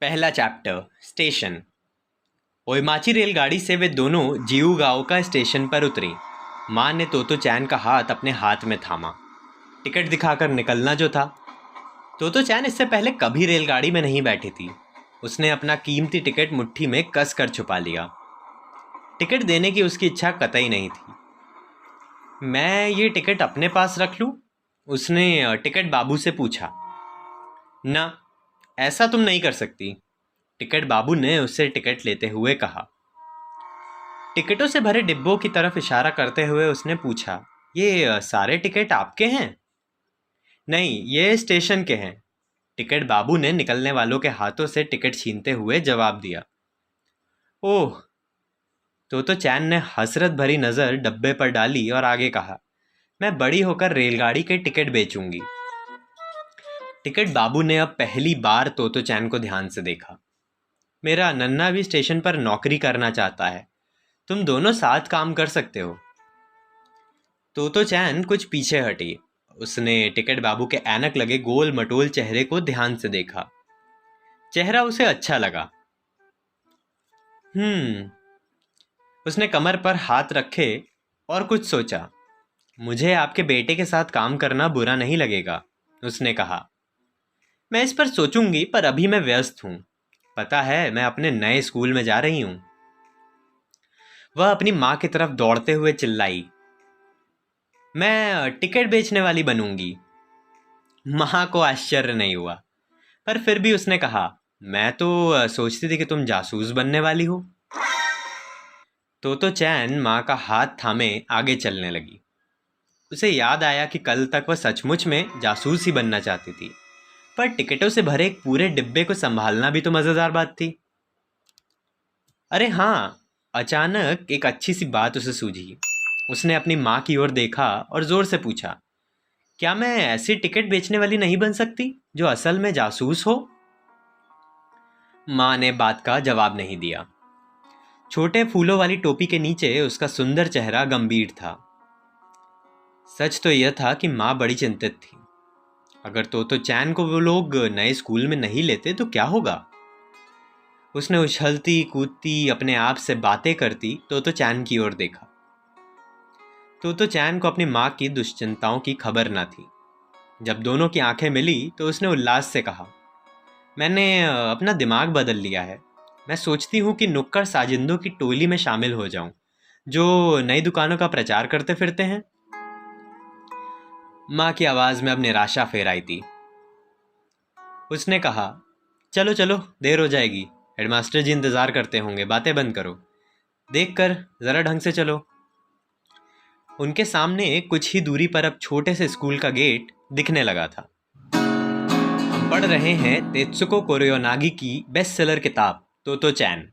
पहला chapter station. ओइमाची रेलगाड़ी से वे दोनों जिउगाओ का स्टेशन पर उतरी। माँ ने तोतो चैन का हाथ अपने हाथ में थामा। टिकट दिखाकर निकलना जो था। तोतो चैन इससे पहले कभी रेलगाड़ी में नहीं बैठी थी। उसने अपना कीमती टिकट मुट्ठी में कस कर छुपा लिया। टिकट देने की उसकी इच्छा कतई नहीं थी। मैं ये टिकट अपने पास रख लूँ? उसने टिकट बाबू से पूछा। ना, ऐसा तुम नहीं कर सकती, टिकट बाबू ने उससे टिकट लेते हुए कहा। टिकटों से भरे डिब्बों की तरफ इशारा करते हुए उसने पूछा, ये सारे टिकट आपके हैं? नहीं, ये स्टेशन के हैं, टिकट बाबू ने निकलने वालों के हाथों से टिकट छीनते हुए जवाब दिया। ओह! तो चैन ने हसरत भरी नज़र डब्बे पर डाली और आगे कहा, मैं बड़ी होकर रेलगाड़ी के टिकट बेचूंगी। टिकट बाबू ने अब पहली बार तोतो चैन को ध्यान से देखा। मेरा नन्ना भी स्टेशन पर नौकरी करना चाहता है, तुम दोनों साथ काम कर सकते हो। तोतो चैन कुछ पीछे हटी। उसने टिकट बाबू के ऐनक लगे गोल मटोल चेहरे को ध्यान से देखा। चेहरा उसे अच्छा लगा। उसने कमर पर हाथ रखे और कुछ सोचा। मुझे आपके बेटे के साथ काम करना बुरा नहीं लगेगा, उसने कहा। मैं इस पर सोचूंगी, पर अभी मैं व्यस्त हूं। पता है, मैं अपने नए स्कूल में जा रही हूं। वह अपनी माँ की तरफ दौड़ते हुए चिल्लाई, मैं टिकट बेचने वाली बनूंगी। माँ को आश्चर्य नहीं हुआ, पर फिर भी उसने कहा, मैं तो सोचती थी कि तुम जासूस बनने वाली हो। तो चैन माँ का हाथ थामे आगे चलने लगी। उसे याद आया कि कल तक वह सचमुच में जासूस ही बनना चाहती थी, पर टिकटों से भरे एक पूरे डिब्बे को संभालना भी तो मज़ेदार बात थी। अरे हाँ, अचानक एक अच्छी सी बात उसे सूझी। उसने अपनी माँ की ओर देखा और जोर से पूछा, क्या मैं ऐसी टिकट बेचने वाली नहीं बन सकती जो असल में जासूस हो? माँ ने बात का जवाब नहीं दिया। छोटे फूलों वाली टोपी के नीचे उसका सुंदर चेहरा गंभीर था। सच तो यह था कि माँ बड़ी चिंतित थी। अगर तो चैन को वो लोग नए स्कूल में नहीं लेते तो क्या होगा? उसने उछलती कूदती अपने आप से बातें करती तो चैन की ओर देखा। तो चैन को अपनी माँ की दुश्चिंताओं की खबर न थी। जब दोनों की आंखें मिली तो उसने उल्लास से कहा, मैंने अपना दिमाग बदल लिया है। मैं सोचती हूँ कि नुक्कड़ साजिंदों की टोली में शामिल हो जाऊं, जो नई दुकानों का प्रचार करते फिरते हैं। माँ की आवाज़ में अब निराशा फेर आई थी। उसने कहा, चलो चलो, देर हो जाएगी, हेडमास्टर जी इंतज़ार करते होंगे, बातें बंद करो, देख कर ज़रा ढंग से चलो। उनके सामने कुछ ही दूरी पर अब छोटे से स्कूल का गेट दिखने लगा था। पढ़ रहे हैं तेत्सुको कोरोयोनागी की बेस्ट सेलर किताब तोतो चैन।